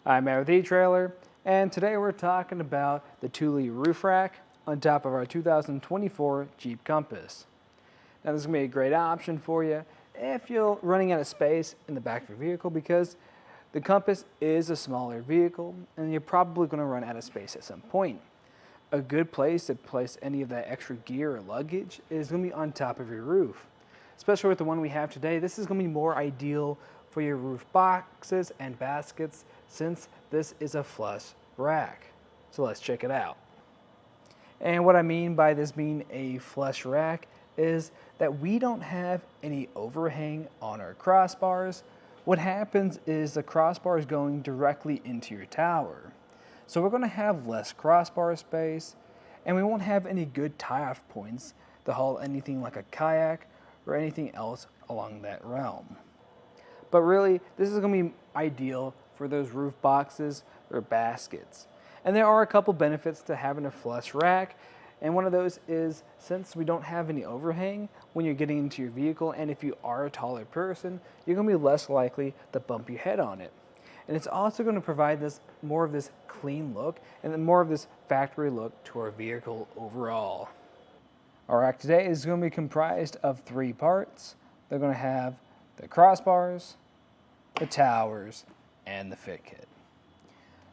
I'm Matt with eTrailer, and today we're talking about the Thule Roof Rack on top of our 2024 Jeep Compass. Now this is going to be a great option for you if you're running out of space in the back of your vehicle, because the Compass is a smaller vehicle and you're probably going to run out of space at some point. A good place to place any of that extra gear or luggage is going to be on top of your roof. Especially with the one we have today, this is going to be more ideal for your roof boxes and baskets, since this is a flush rack. So let's check it out. And what I mean by this being a flush rack is that we don't have any overhang on our crossbars. What happens is the crossbar is going directly into your tower. So we're going to have less crossbar space, and we won't have any good tie-off points to haul anything like a kayak or anything else along that realm. But really, this is going to be ideal for those roof boxes or baskets. And there are a couple benefits to having a flush rack, and one of those is, since we don't have any overhang when you're getting into your vehicle, and if you are a taller person, you're going to be less likely to bump your head on it. And it's also going to provide this more of this clean look and then more of this factory look to our vehicle overall. Our rack today is going to be comprised of 3 parts. They're going to have the crossbars, the towers, and the fit kit.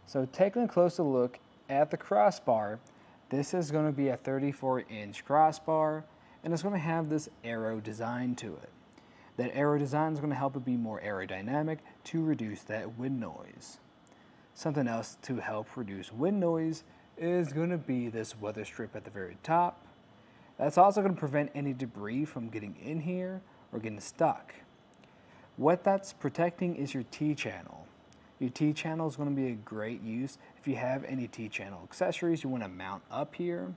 So taking a closer look at the crossbar, this is going to be a 34-inch crossbar, and it's going to have this arrow design to it. That arrow design is going to help it be more aerodynamic to reduce that wind noise. Something else to help reduce wind noise is going to be this weather strip at the very top. That's also going to prevent any debris from getting in here or getting stuck. What that's protecting is your T-channel. Your T-channel is going to be a great use if you have any T-channel accessories you want to mount up here.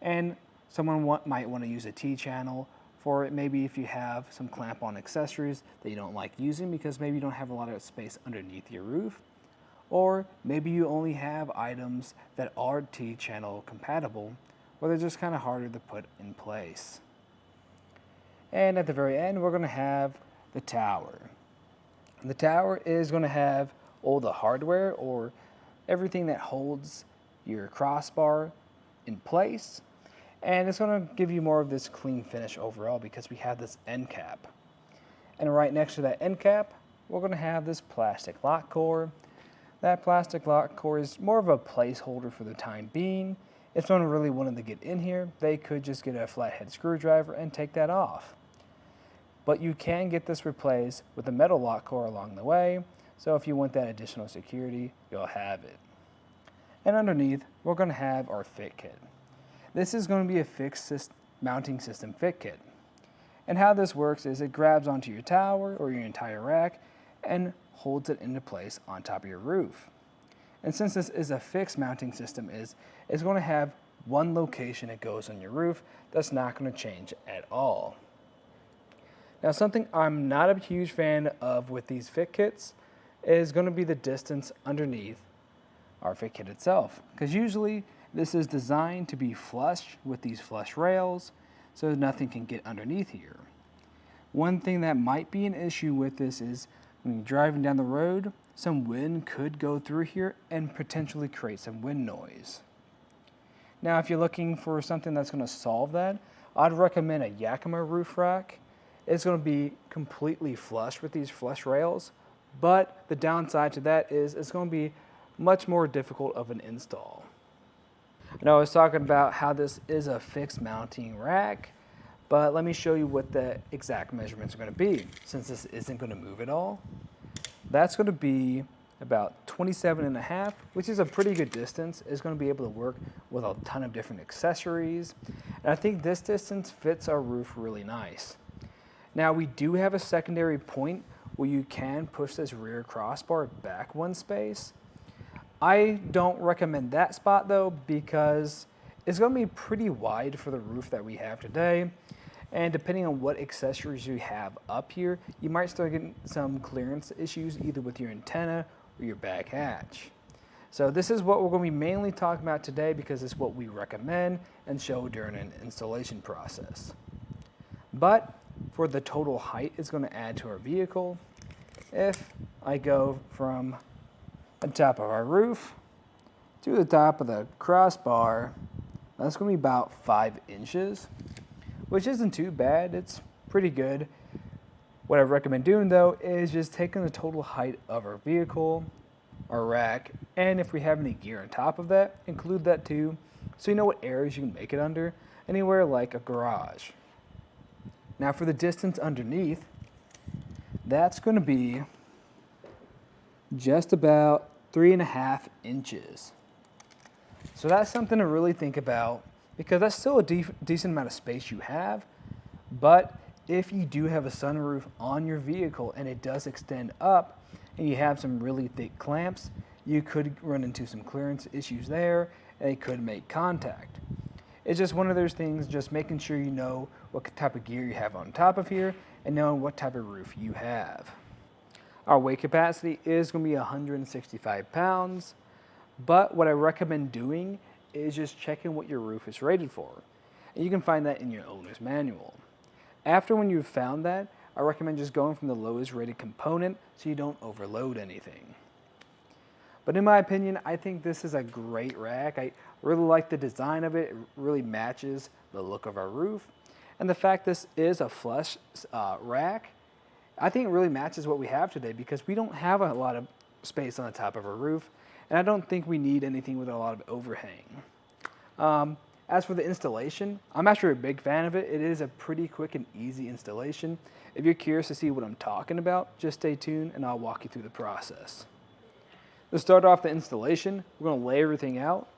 And someone might want to use a T-channel for it, maybe if you have some clamp-on accessories that you don't like using because maybe you don't have a lot of space underneath your roof. Or maybe you only have items that are T-channel compatible, or they're just kind of harder to put in place. And at the very end, we're going to have the tower. The tower is going to have all the hardware or everything that holds your crossbar in place, and it's going to give you more of this clean finish overall because we have this end cap. And right next to that end cap, we're going to have this plastic lock core. That plastic lock core is more of a placeholder for the time being. If someone really wanted to get in here, they could just get a flathead screwdriver and take that off. But you can get this replaced with a metal lock core along the way, so if you want that additional security, you'll have it. And underneath, we're going to have our fit kit. This is going to be a fixed mounting system fit kit. And how this works is it grabs onto your tower or your entire rack and holds it into place on top of your roof. And since this is a fixed mounting system, it's going to have one location it goes on your roof that's not going to change at all. Now, something I'm not a huge fan of with these fit kits is going to be the distance underneath our fit kit itself, because usually this is designed to be flush with these flush rails so nothing can get underneath here. One thing that might be an issue with this is when you're driving down the road, some wind could go through here and potentially create some wind noise. Now, if you're looking for something that's going to solve that, I'd recommend a Yakima roof rack. It's going to be completely flush with these flush rails, but the downside to that is it's going to be much more difficult of an install. I know I was talking about how this is a fixed mounting rack, but let me show you what the exact measurements are going to be. Since this isn't going to move at all, that's going to be about 27.5, which is a pretty good distance. It's going to be able to work with a ton of different accessories, and I think this distance fits our roof really nice. Now, we do have a secondary point where you can push this rear crossbar back one space. I don't recommend that spot though, because it's going to be pretty wide for the roof that we have today. And depending on what accessories you have up here, you might start getting some clearance issues either with your antenna or your back hatch. So this is what we're going to be mainly talking about today because it's what we recommend and show during an installation process. But for the total height it's going to add to our vehicle, if I go from on top of our roof to the top of the crossbar. That's going to be about 5 inches, which isn't too bad. It's pretty good. What I recommend doing though is just taking the total height of our vehicle, our rack, and if we have any gear on top of that, include that too, so you know what areas you can make it under, anywhere like a garage. Now for the distance underneath, that's going to be just about 3.5 inches. So that's something to really think about, because that's still a decent amount of space you have. But if you do have a sunroof on your vehicle and it does extend up and you have some really thick clamps, you could run into some clearance issues there and it could make contact. It's just one of those things, just making sure you know what type of gear you have on top of here and knowing what type of roof you have. Our weight capacity is going to be 165 pounds. But what I recommend doing is just checking what your roof is rated for. And you can find that in your owner's manual. After when you've found that, I recommend just going from the lowest rated component so you don't overload anything. But in my opinion, I think this is a great rack. I really like the design of it. It really matches the look of our roof. And the fact this is a flush rack, I think it really matches what we have today, because we don't have a lot of space on the top of our roof. And I don't think we need anything with a lot of overhang. As for the installation, I'm actually a big fan of it. It is a pretty quick and easy installation. If you're curious to see what I'm talking about, just stay tuned and I'll walk you through the process. To start off the installation, we're going to lay everything out.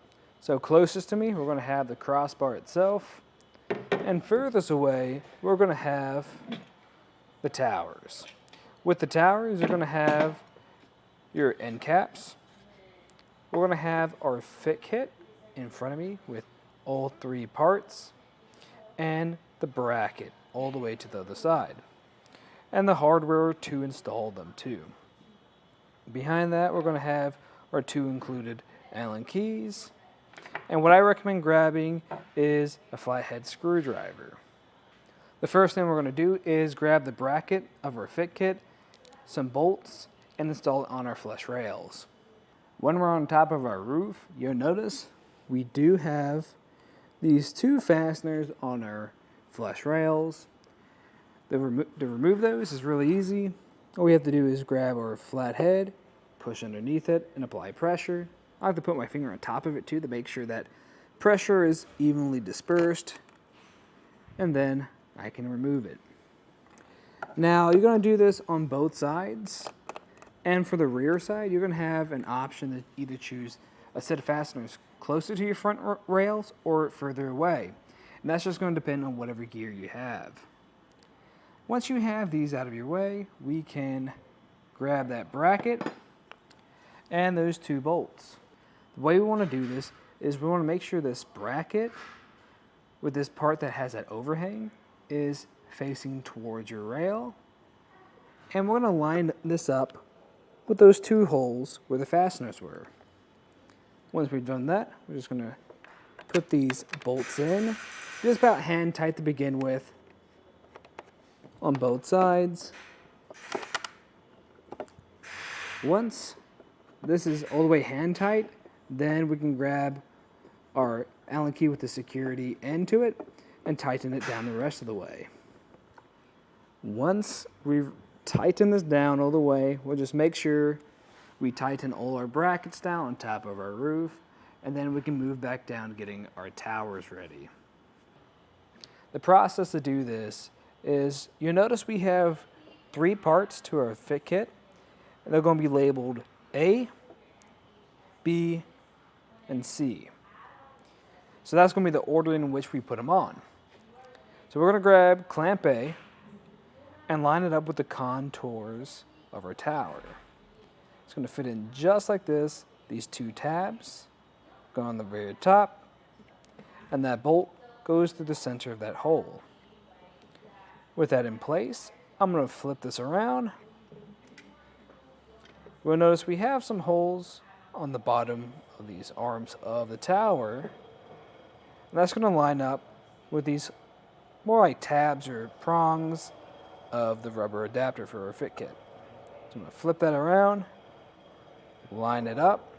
So closest to me, we're going to have the crossbar itself. And furthest away, we're going to have the towers. With the towers, you're going to have your end caps. We're going to have our fit kit in front of me with all 3 parts and the bracket all the way to the other side, and the hardware to install them too. Behind that, we're going to have our 2 included Allen keys, and what I recommend grabbing is a flathead screwdriver. The first thing we're going to do is grab the bracket of our fit kit, some bolts, and install it on our flush rails. When we're on top of our roof, you'll notice we do have these 2 fasteners on our flush rails. To remove those is really easy. All we have to do is grab our flat head, push underneath it, and apply pressure. I have to put my finger on top of it too to make sure that pressure is evenly dispersed, and then I can remove it. Now you're going to do this on both sides. And for the rear side, you're going to have an option to either choose a set of fasteners closer to your front rails or further away. And that's just going to depend on whatever gear you have. Once you have these out of your way, we can grab that bracket and those 2 bolts. The way we want to do this is we want to make sure this bracket with this part that has that overhang is facing towards your rail. And we're going to line this up with those 2 holes where the fasteners were. Once we've done that, we're just going to put these bolts in, just about hand tight to begin with, on both sides. Once this is all the way hand tight, then we can grab our Allen key with the security end to it and tighten it down the rest of the way. Once we've tighten this down all the way, we'll just make sure we tighten all our brackets down on top of our roof, and then we can move back down getting our towers ready. The process to do this is, you'll notice we have 3 parts to our fit kit, and they're going to be labeled A, B, and C. So that's going to be the order in which we put them on. So we're going to grab clamp A and line it up with the contours of our tower. It's going to fit in just like this. These 2 tabs go on the very top, and that bolt goes through the center of that hole. With that in place, I'm going to flip this around. We'll notice we have some holes on the bottom of these arms of the tower, and that's going to line up with these more like tabs or prongs of the rubber adapter for our fit kit. So I'm going to flip that around, line it up.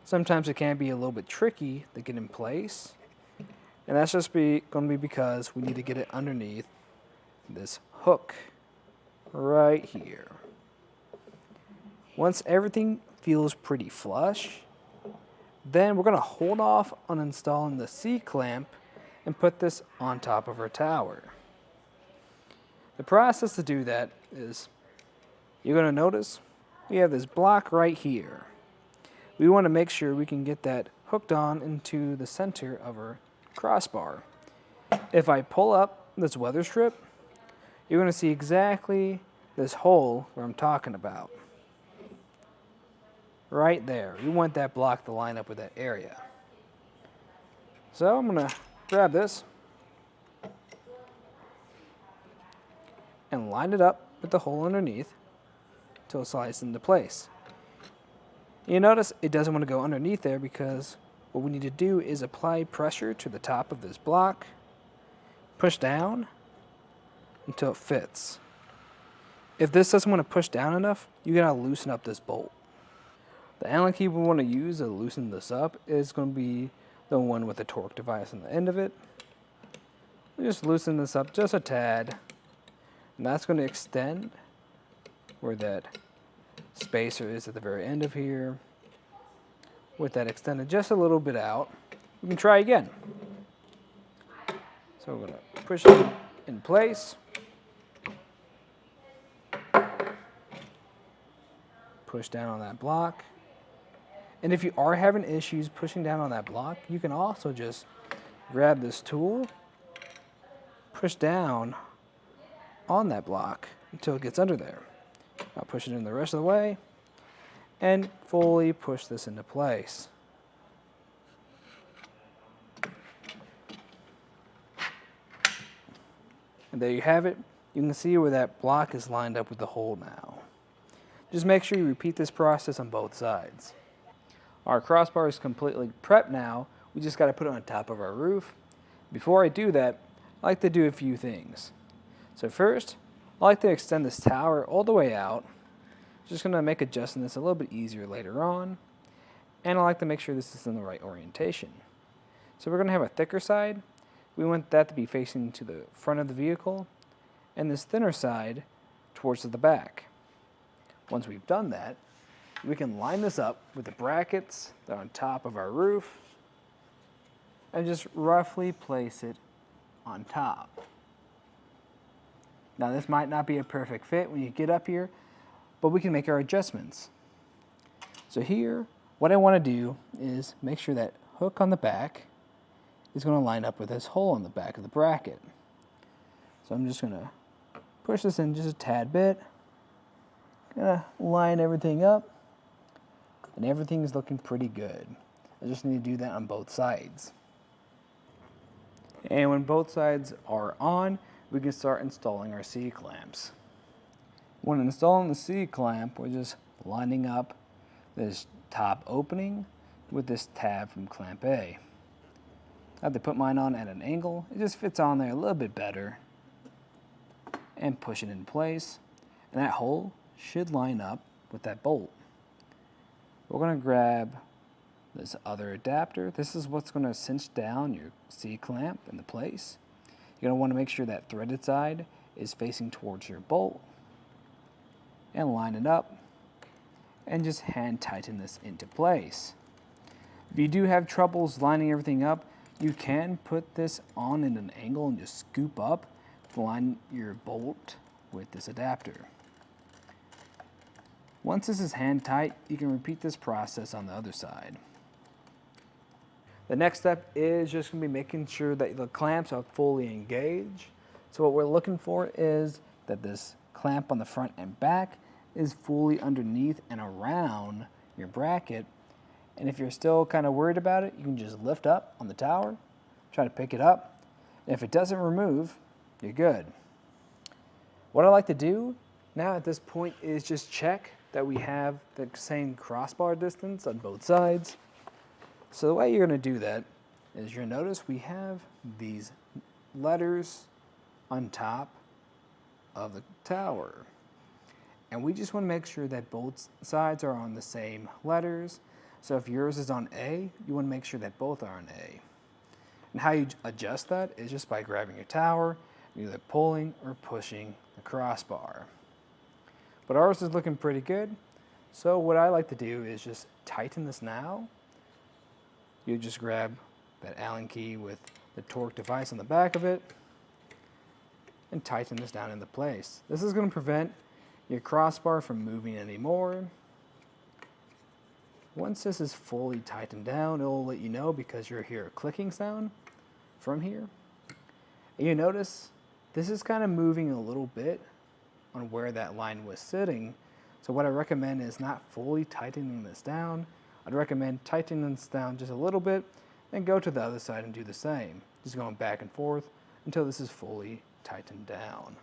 Sometimes it can be a little bit tricky to get in place, and that's just going to be because we need to get it underneath this hook right here. Once everything feels pretty flush, then we're going to hold off on installing the C-clamp and put this on top of our tower. The process to do that is, you're going to notice we have this block right here. We want to make sure we can get that hooked on into the center of our crossbar. If I pull up this weather strip, you're going to see exactly this hole where I'm talking about. Right there. We want that block to line up with that area. So I'm going to grab this and line it up with the hole underneath until it slides into place. You notice it doesn't want to go underneath there because what we need to do is apply pressure to the top of this block, push down until it fits. If this doesn't want to push down enough, you gotta loosen up this bolt. The Allen key we want to use to loosen this up is going to be the one with the torque device on the end of it. We just loosen this up just a tad, and that's going to extend where that spacer is at the very end of here. With that extended just a little bit out, we can try again. So we're going to push it in place, push down on that block, and if you are having issues pushing down on that block, you can also just grab this tool, push down on that block until it gets under there. I'll push it in the rest of the way and fully push this into place. And there you have it. You can see where that block is lined up with the hole now. Just make sure you repeat this process on both sides. Our crossbar is completely prepped now. We just got to put it on top of our roof. Before I do that, I like to do a few things. So first, I like to extend this tower all the way out. Just going to make adjusting this a little bit easier later on. And I like to make sure this is in the right orientation. So we're going to have a thicker side. We want that to be facing to the front of the vehicle, and this thinner side towards the back. Once we've done that, we can line this up with the brackets that are on top of our roof and just roughly place it on top. Now this might not be a perfect fit when you get up here, but we can make our adjustments. So here, what I want to do is make sure that hook on the back is going to line up with this hole in the back of the bracket. So I'm just going to push this in just a tad bit, gonna line everything up, and everything is looking pretty good. I just need to do that on both sides. And when both sides are on, we can start installing our C-clamps. When installing the C-clamp, we're just lining up this top opening with this tab from clamp A. I have to put mine on at an angle. It just fits on there a little bit better. And push it in place. And that hole should line up with that bolt. We're going to grab this other adapter. This is what's going to cinch down your C-clamp into place. You're going to want to make sure that threaded side is facing towards your bolt. And line it up. And just hand tighten this into place. If you do have troubles lining everything up, you can put this on in an angle and just scoop up to line your bolt with this adapter. Once this is hand tight, you can repeat this process on the other side. The next step is just going to be making sure that the clamps are fully engaged. So what we're looking for is that this clamp on the front and back is fully underneath and around your bracket. And if you're still kind of worried about it, you can just lift up on the tower, try to pick it up. And if it doesn't remove, you're good. What I like to do now at this point is just check that we have the same crossbar distance on both sides. So the way you're going to do that is you'll notice we have these letters on top of the tower. And we just want to make sure that both sides are on the same letters. So if yours is on A, you want to make sure that both are on A. And how you adjust that is just by grabbing your tower, either pulling or pushing the crossbar. But ours is looking pretty good. So what I like to do is just tighten this now. You just grab that Allen key with the torque device on the back of it and tighten this down into place. This is going to prevent your crossbar from moving anymore. Once this is fully tightened down, it will let you know because you'll hear a clicking sound from here. And you notice this is kind of moving a little bit on where that line was sitting. So what I recommend is not fully tightening this down. I'd recommend tightening this down just a little bit, then go to the other side and do the same. Just going back and forth until this is fully tightened down.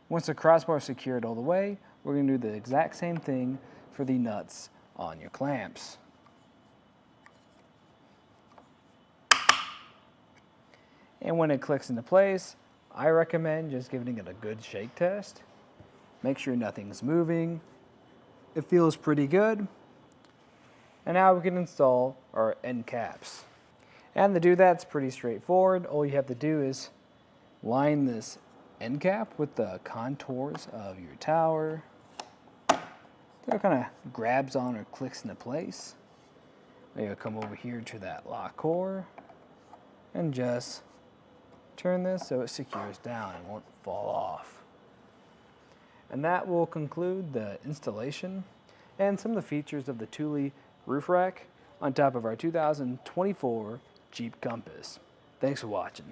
Once the crossbar is secured all the way, we're going to do the exact same thing for the nuts on your clamps. And when it clicks into place, I recommend just giving it a good shake test. Make sure nothing's moving. It feels pretty good. And now we can install our end caps. And to do that, it's pretty straightforward. All you have to do is line this end cap with the contours of your tower. So it kind of grabs on or clicks into place. Then you'll come over here to that lock core and just turn this so it secures down and won't fall off. And that will conclude the installation and some of the features of the Thule Roof Rack on top of our 2024 Jeep Compass. Thanks for watching.